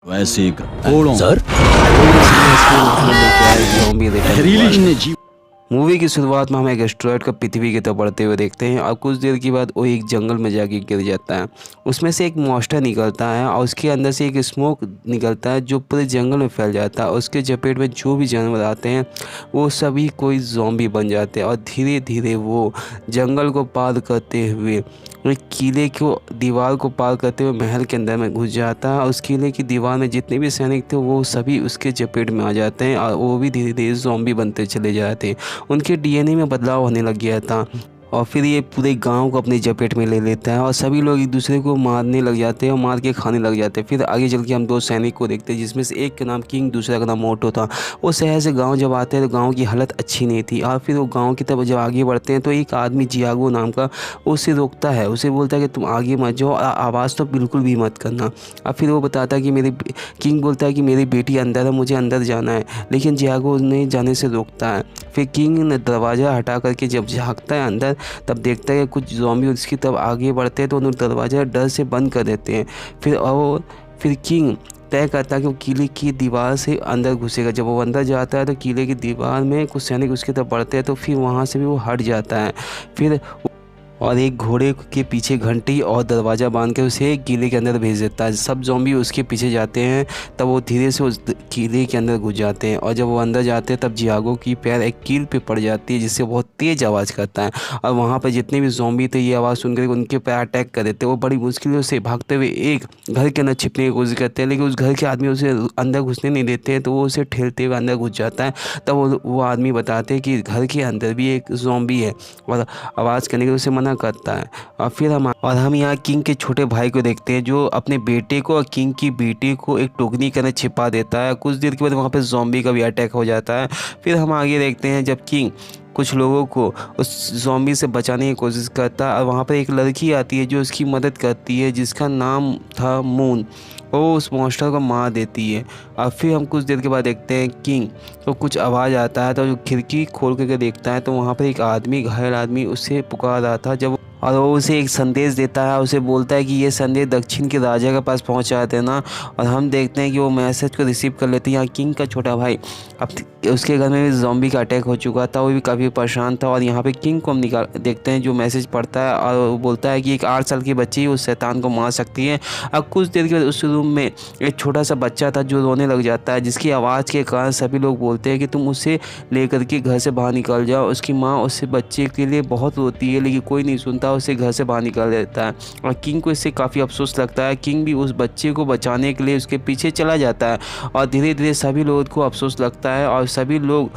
वैसे घोड़ों सर जहरीली मूवी की शुरुआत में हम एक एस्टेरॉयड का पृथ्वी की तरफ बढ़ते हुए देखते हैं और कुछ देर के बाद वो एक जंगल में जाके गिर जाता है। उसमें से एक मॉन्स्टर निकलता है और उसके अंदर से एक स्मोक निकलता है जो पूरे जंगल में फैल जाता है। उसके चपेट में जो भी जानवर आते हैं वो सभी कोई ज़ॉम्बी बन जाते हैं और धीरे धीरे वो जंगल को पार करते हुए एक किले को दीवार को पार करते हुए महल के अंदर में घुस जाता है। उस किले की दीवार में जितने भी सैनिक थे वो सभी उसके चपेट में आ जाते हैं और वो भी धीरे धीरे ज़ॉम्बी बनते चले जाते हैं। उनके डीएनए में बदलाव होने लग गया था और फिर ये पूरे गांव को अपनी चपेट में ले लेता है और सभी लोग एक दूसरे को मारने लग जाते हैं और मार के खाने लग जाते हैं। फिर आगे चल के हम दो सैनिक को देखते हैं जिसमें से एक का नाम किंग, दूसरा का नाम मोटो था। वो शहर से गांव जब आते हैं तो गांव की हालत अच्छी नहीं थी और फिर वो गांव की तरफ जब आगे बढ़ते हैं तो एक आदमी जियागो नाम का उसे रोकता है। उसे बोलता है कि तुम आगे मत जाओ और आवाज़ तो बिल्कुल भी मत करना। और फिर वो बताता है कि किंग बोलता है कि मेरी बेटी अंदर है, मुझे अंदर जाना है, लेकिन जियागो उन्हें जाने से रोकता है। फिर किंग ने दरवाज़ा हटा करके जब झाँकता है अंदर तब देखता है कि कुछ ज़ॉम्बी उसकी तरफ आगे बढ़ते हैं तो उन्हें दरवाज़ा डर से बंद कर देते हैं। फिर किंग तय करता है कि वो किले की दीवार से अंदर घुसेगा। जब वो अंदर जाता है तो किले की दीवार में कुछ सैनिक उसकी तरफ बढ़ते हैं तो फिर वहाँ से भी वो हट जाता है। फिर और एक घोड़े के पीछे घंटी और दरवाज़ा बांध के उसे किले के अंदर भेज देता है। सब ज़ॉम्बी उसके पीछे जाते हैं तब वो धीरे से उस किले के अंदर घुस जाते हैं और जब वो अंदर जाते हैं तब जियागो की पैर एक कील पे पड़ जाती है जिससे बहुत तेज़ आवाज़ करता है और वहाँ पर जितने भी ज़ॉम्बी थे ये आवाज़ सुनकर उनके पैर अटैक कर देते हैं। वो बड़ी मुश्किलों से भागते हुए एक घर के अंदर छिपने की कोशिश करते हैं लेकिन उस घर के आदमी उसे अंदर घुसने नहीं देते हैं तो वो उसे ठेलते हुए अंदर घुस जाता है। तब वो आदमी बताते हैं कि घर के अंदर भी एक ज़ॉम्बी है और आवाज़ करने के उसे मना करता है। और फिर हम यहाँ किंग के छोटे भाई को देखते हैं जो अपने बेटे को और किंग की बेटी को एक टोकनी के अंदर छिपा देता है। कुछ देर के बाद वहाँ पे ज़ॉम्बी का भी अटैक हो जाता है। फिर हम आगे देखते हैं जब किंग कुछ लोगों को उस ज़ॉम्बी से बचाने की कोशिश करता है और वहाँ पर एक लड़की आती है जो उसकी मदद करती है जिसका नाम था मून। वो उस मॉन्स्टर को मार देती है और फिर हम कुछ देर के बाद देखते हैं किंग तो कुछ आवाज़ आता है तो जो खिड़की खोल करके देखता है तो वहाँ पर एक आदमी, घायल आदमी उससे पुकार रहा था जब और वो उसे एक संदेश देता है। उसे बोलता है कि ये संदेश दक्षिण के राजा के पास पहुंचा देना और हम देखते हैं कि वो मैसेज को रिसीव कर लेते हैं। यहाँ किंग का छोटा भाई अब उसके घर में भी ज़ॉम्बी का अटैक हो चुका था, वो भी काफ़ी परेशान था और यहाँ पे किंग को हम देखते हैं जो मैसेज पढ़ता है और वो बोलता है कि एक 8 साल की बच्ची उस शैतान को मार सकती है। अब कुछ देर के बाद उस रूम में एक छोटा सा बच्चा था जो रोने लग जाता है जिसकी आवाज़ के कारण सभी लोग बोलते हैं कि तुम उसे लेकर के घर से बाहर निकल जाओ। उसकी माँ उससे बच्चे के लिए बहुत रोती है लेकिन कोई नहीं सुनता, उसे घर से बाहर निकाल देता है और किंग को इससे काफ़ी अफसोस लगता है। किंग भी उस बच्चे को बचाने के लिए उसके पीछे चला जाता है और धीरे धीरे सभी लोगों को अफसोस लगता है और सभी लोग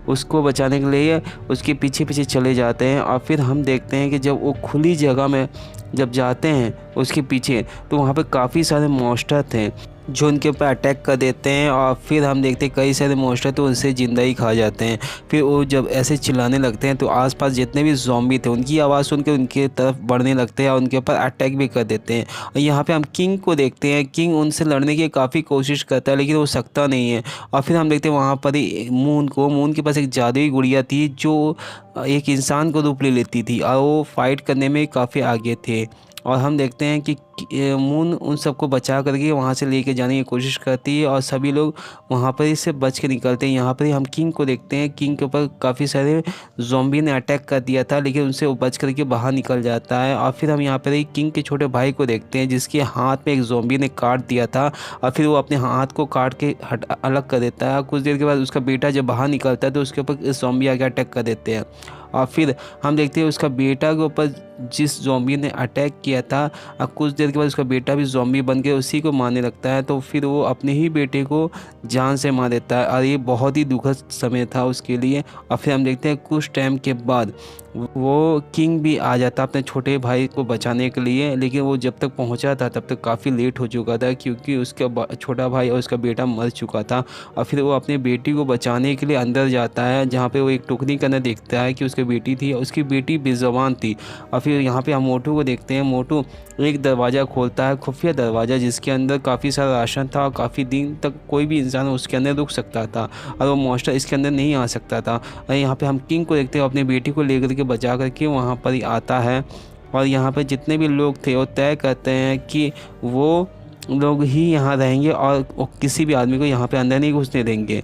उसको बचाने के लिए उसके पीछे पीछे चले जाते हैं। और फिर हम देखते हैं कि जब वो खुली जगह में जब जाते हैं उसके पीछे तो वहाँ पे काफ़ी सारे मॉन्स्टर थे जो उनके ऊपर अटैक कर देते हैं और फिर हम देखते हैं कई सारे मॉन्स्टर तो उनसे ज़िंदा ही खा जाते हैं। फिर वो जब ऐसे चिल्लाने लगते हैं तो आसपास जितने भी ज़ॉम्बी थे उनकी आवाज़ सुन के उनके तरफ बढ़ने लगते हैं और उनके ऊपर अटैक भी कर देते हैं। और यहाँ पे हम किंग को देखते हैं, किंग उनसे लड़ने की काफ़ी कोशिश करता है लेकिन वो सकता नहीं है। और फिर हम देखते हैं वहाँ पर ही मून के पास एक जादुई गुड़िया थी जो एक इंसान को रूप ले लेती थी और वो फाइट करने में काफ़ी आगे थे। और हम देखते हैं कि मून उन सबको बचा करके वहाँ से लेके जाने की कोशिश करती है और सभी लोग वहाँ पर से बच के निकलते हैं। यहाँ पर हम किंग को देखते हैं, किंग के ऊपर काफ़ी सारे ज़ॉम्बी ने अटैक कर दिया था लेकिन उनसे वो बच करके बाहर निकल जाता है। और फिर हम यहाँ पर किंग के छोटे भाई को देखते हैं जिसके हाथ में एक ज़ॉम्बी ने काट दिया था और फिर वो अपने हाथ को काट के अलग कर देता है। कुछ देर के बाद उसका बेटा जब बाहर निकलता है तो उसके ऊपर ज़ॉम्बी आके अटैक कर देते हैं और फिर हम देखते हैं उसका बेटा के ऊपर जिस ज़ॉम्बी ने अटैक किया था और कुछ देर के बाद उसका बेटा भी ज़ॉम्बी बन के उसी को मारने लगता है तो फिर वो अपने ही बेटे को जान से मार देता है और ये बहुत ही दुखद समय था उसके लिए। और फिर हम देखते हैं कुछ टाइम के बाद वो किंग भी आ जाता अपने छोटे भाई को बचाने के लिए लेकिन वो जब तक पहुंचा था तब तक काफ़ी लेट हो चुका था क्योंकि उसका छोटा भाई और उसका बेटा मर चुका था। और फिर वो अपनी बेटी को बचाने के लिए अंदर जाता है जहाँ पे वो एक टोकरी के अंदर देखता है कि उसकी बेटी थी और उसकी बेटी बेज़ुबान थी। और फिर यहाँ पे हम मोटू को देखते हैं, मोटू एक दरवाज़ा खोलता है, खुफिया दरवाज़ा जिसके अंदर काफ़ी सारा राशन था और काफ़ी दिन तक कोई भी इंसान उसके अंदर रुक सकता था और वो मॉन्स्टर इसके अंदर नहीं आ सकता था। और यहाँ पे हम किंग को देखते हैं अपनी बेटी को लेकर के बचा करके वहाँ पर ही आता है और यहाँ पर जितने भी लोग थे वो तय करते हैं कि वो लोग ही यहाँ रहेंगे और वो किसी भी आदमी को यहाँ पे अंदर नहीं घुसने देंगे।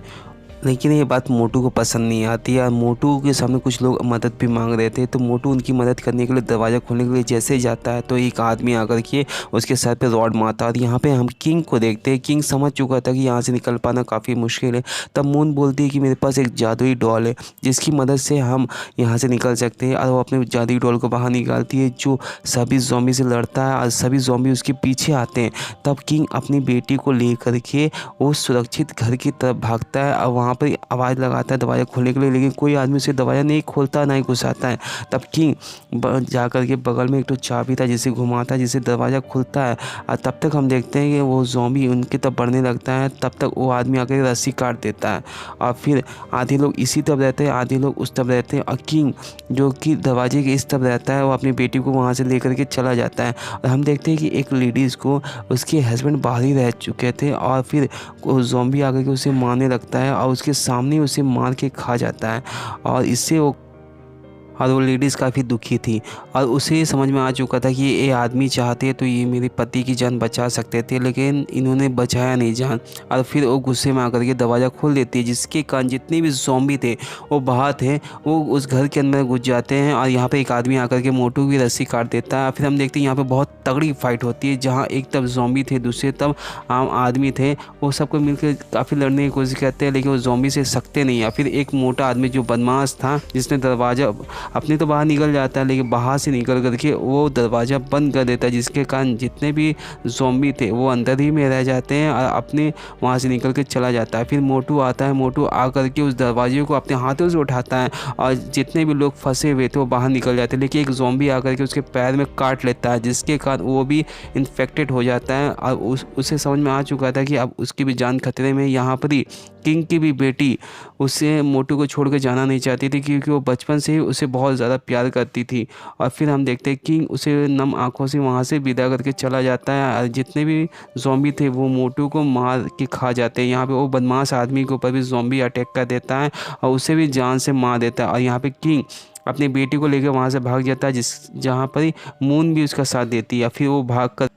लेकिन ये बात मोटू को पसंद नहीं आती है। मोटू के सामने कुछ लोग मदद भी मांग रहे थे, तो मोटू उनकी मदद करने के लिए दरवाज़ा खोलने के लिए जैसे ही जाता है तो एक आदमी आकर के उसके सर पे रॉड मारता है। और यहाँ पे हम किंग को देखते हैं। किंग समझ चुका था कि यहाँ से निकल पाना काफ़ी मुश्किल है। तब मून बोलती है कि मेरे पास एक जादुई डॉल है जिसकी मदद से हम यहाँ से निकल सकते हैं। और वो अपने जादुई डॉल को बाहर निकालती है जो सभी ज़ॉम्बी से लड़ता है और सभी ज़ॉम्बी उसके पीछे आते हैं। तब किंग अपनी बेटी को लेकर के वो सुरक्षित घर की तरफ भागता है और वहाँ पर आवाज़ लगाता है दरवाज़ा खोलने के लिए, लेकिन कोई आदमी उसे दरवाज़ा नहीं खोलता ना ही घुसाता है। तब किंग जा कर के बगल में एक तो चाबी था जिसे घुमाता है जिससे दरवाज़ा खुलता है। और तब तक हम देखते हैं कि वो ज़ॉम्बी उनकी तरफ बढ़ने लगता है। तब तक वो आदमी आकर रस्सी काट देता है और फिर आधे लोग इसी तरफ रहते हैं, आधे लोग उस तरफ रहते हैं। और किंग जो कि दरवाजे के इस तरफ रहता है वो अपनी बेटी को वहाँ से लेकर के चला जाता है। और हम देखते हैं कि एक लेडीज़ को उसके हस्बैंड बाहर ही रह चुके थे और फिर ज़ॉम्बी आकर के उसे मारने लगता है और उसके सामने उसे मार के खा जाता है। और इससे वो लेडीज़ काफ़ी दुखी थी और उसे समझ में आ चुका था कि ये आदमी चाहते तो ये मेरे पति की जान बचा सकते थे, लेकिन इन्होंने बचाया नहीं जान। और फिर वो गुस्से में आकर के दरवाज़ा खोल देती है जिसके कारण जितने भी ज़ॉम्बी थे वो बाहर थे वो उस घर के अंदर घुस जाते हैं। और यहाँ पे एक आदमी आकर के मोटू की रस्सी काट देता है। फिर हम देखते हैं यहाँ पे बहुत तगड़ी फाइट होती है जहाँ एक तरफ ज़ॉम्बी थे दूसरे तरफ आम आदमी थे। वो सबको मिलकर काफ़ी लड़ने की कोशिश करते हैं लेकिन वो ज़ॉम्बी से सकते नहीं। या फिर एक मोटा आदमी जो बदमाश था जिसने दरवाज़ा अपने तो बाहर निकल जाता है लेकिन बाहर से निकल करके वो दरवाज़ा बंद कर देता है जिसके कारण जितने भी ज़ॉम्बी थे वो अंदर ही में रह जाते हैं और अपने वहाँ से निकल के चला जाता है। फिर मोटू आता है, मोटू आकर के उस दरवाजे को अपने हाथों से उठाता है और जितने भी लोग फंसे हुए थे वो बाहर निकल जाते हैं। लेकिन एक ज़ॉम्बी आकर के उसके पैर में काट लेता है जिसके कारण वो भी इन्फेक्टेड हो जाता है। और उसे समझ में आ चुका था कि अब उसकी भी जान खतरे में। यहाँ पर ही किंग की भी बेटी उसे मोटू को छोड़ कर जाना नहीं चाहती थी क्योंकि वो बचपन से ही उसे बहुत ज़्यादा प्यार करती थी। और फिर हम देखते हैं किंग उसे नम आंखों से वहाँ से विदा करके चला जाता है। और जितने भी ज़ॉम्बी थे वो मोटू को मार के खा जाते हैं। यहाँ पे वो बदमाश आदमी के ऊपर भी ज़ॉम्बी अटैक कर देता है और उसे भी जान से मार देता है। और यहाँ पे किंग अपनी बेटी को लेकर वहाँ से भाग जाता है जहाँ पर ही मून भी उसका साथ देती है। फिर वो भाग कर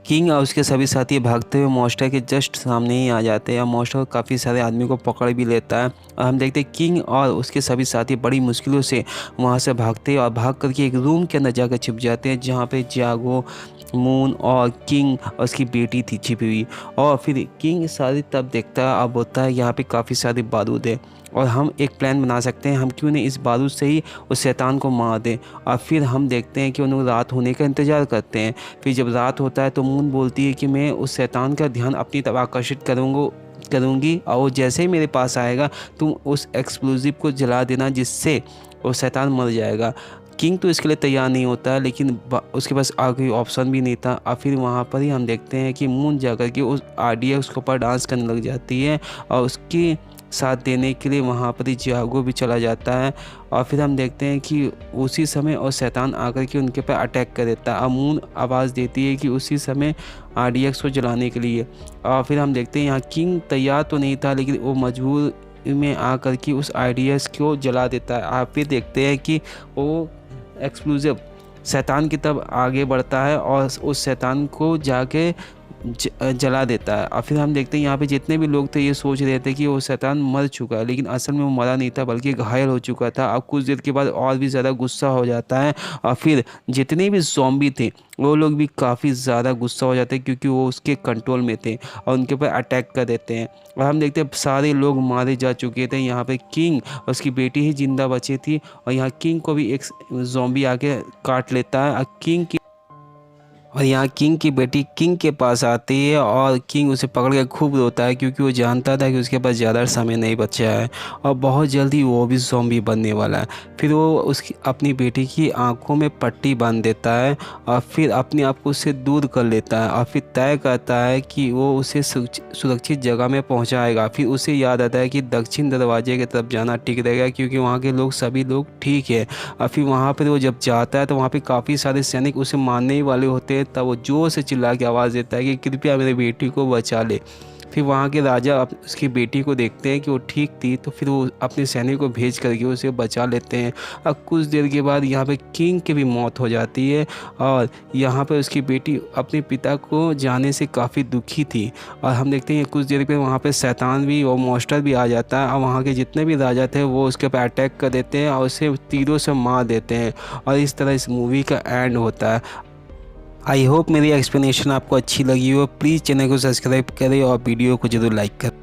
किंग और उसके सभी साथी भागते हुए मॉन्स्टर के जस्ट सामने ही आ जाते हैं और मॉन्स्टर काफ़ी सारे आदमी को पकड़ भी लेता है। और हम देखते हैं किंग और उसके सभी साथी बड़ी मुश्किलों से वहाँ से भागते हैं और भाग करके एक रूम के अंदर जाकर छिप जाते हैं जहाँ पे जागो, मून और किंग और उसकी बेटी थी छिपी हुई। और फिर किंग सारी तब देखता है अब होता है यहाँ पे काफ़ी सारे बारूद है और हम एक प्लान बना सकते हैं, हम क्यों नहीं इस बारूद से ही उस शैतान को मार दें। और फिर हम देखते हैं कि उन लोग रात होने का इंतज़ार करते हैं। फिर जब रात होता है तो मून बोलती है कि मैं उस शैतान का ध्यान अपनी तरफ आकर्षित करूँगी और वो जैसे ही मेरे पास आएगा तुम उस एक्सप्लोजिव को जला देना जिससे वो शैतान मर जाएगा। किंग तो इसके लिए तैयार नहीं होता है लेकिन उसके पास कोई ऑप्शन भी नहीं था। और फिर वहाँ पर ही हम देखते हैं कि मून जाकर के उस RDX के ऊपर डांस करने लग जाती है और उसकी साथ देने के लिए वहाँ पर ही जागो भी चला जाता है। और फिर हम देखते हैं कि उसी समय और शैतान आकर के उनके पर अटैक कर देता है। मून आवाज़ देती है कि उसी समय RDX को जलाने के लिए। और फिर हम देखते हैं यहाँ किंग तैयार तो नहीं था लेकिन वो मजबूर में आकर के उस RDX को जला देता है। आप फिर देखते हैं कि वो एक्सप्लोजिव शैतान की तरफ आगे बढ़ता है और उस शैतान को जाके जला देता है। और फिर हम देखते हैं यहाँ पे जितने भी लोग थे ये सोच रहे थे कि वो शैतान मर चुका है लेकिन असल में वो मरा नहीं था बल्कि घायल हो चुका था। अब कुछ देर के बाद और भी ज़्यादा गुस्सा हो जाता है और फिर जितने भी ज़ॉम्बी थे वो लोग भी काफ़ी ज़्यादा गुस्सा हो जाते हैं क्योंकि वो उसके कंट्रोल में थे और उनके ऊपर अटैक कर देते हैं। और हम देखते हैं सारे लोग मारे जा चुके थे। यहाँ पे किंग और उसकी बेटी ही जिंदा बची थी और यहाँ किंग को भी एक ज़ॉम्बी आके काट लेता है। और यहाँ किंग की बेटी किंग के पास आती है और किंग उसे पकड़ के खूब रोता है क्योंकि वो जानता था कि उसके पास ज़्यादा समय नहीं बचा है और बहुत जल्दी वो भी ज़ॉम्बी बनने वाला है। फिर वो उसकी अपनी बेटी की आंखों में पट्टी बांध देता है और फिर अपने आप को उससे दूर कर लेता है और फिर तय करता है कि वो उसे सुरक्षित जगह में पहुँचाएगा। फिर उसे याद आता है कि दक्षिण दरवाजे की तरफ जाना ठीक रहेगा क्योंकि वहाँ के लोग सभी लोग ठीक है। और फिर वहाँ पर वो जब जाता है तो वहाँ पर काफ़ी सारे सैनिक उसे मारने ही वाले होते हैं। तब वो जोर से चिल्ला के आवाज़ देता है कि कृपया मेरी बेटी को बचा ले। फिर वहाँ के राजा उसकी बेटी को देखते हैं कि वो ठीक थी, तो फिर वो अपने सैनिक को भेज करके उसे बचा लेते हैं। अब कुछ देर के बाद यहाँ पे किंग की भी मौत हो जाती है और यहाँ पे उसकी बेटी अपने पिता को जाने से काफ़ी दुखी थी। और हम देखते हैं कुछ देर पे वहाँ पे शैतान भी और मॉन्स्टर भी आ जाता है और वहाँ के जितने भी राजा थे वो उसके ऊपर अटैक कर देते हैं और उसे तीरों से मार देते हैं और इस तरह इस मूवी का एंड होता है। आई होप मेरी एक्सप्लेनेशन आपको अच्छी लगी हो। प्लीज़ चैनल को सब्सक्राइब करें और वीडियो को ज़रूर लाइक करें।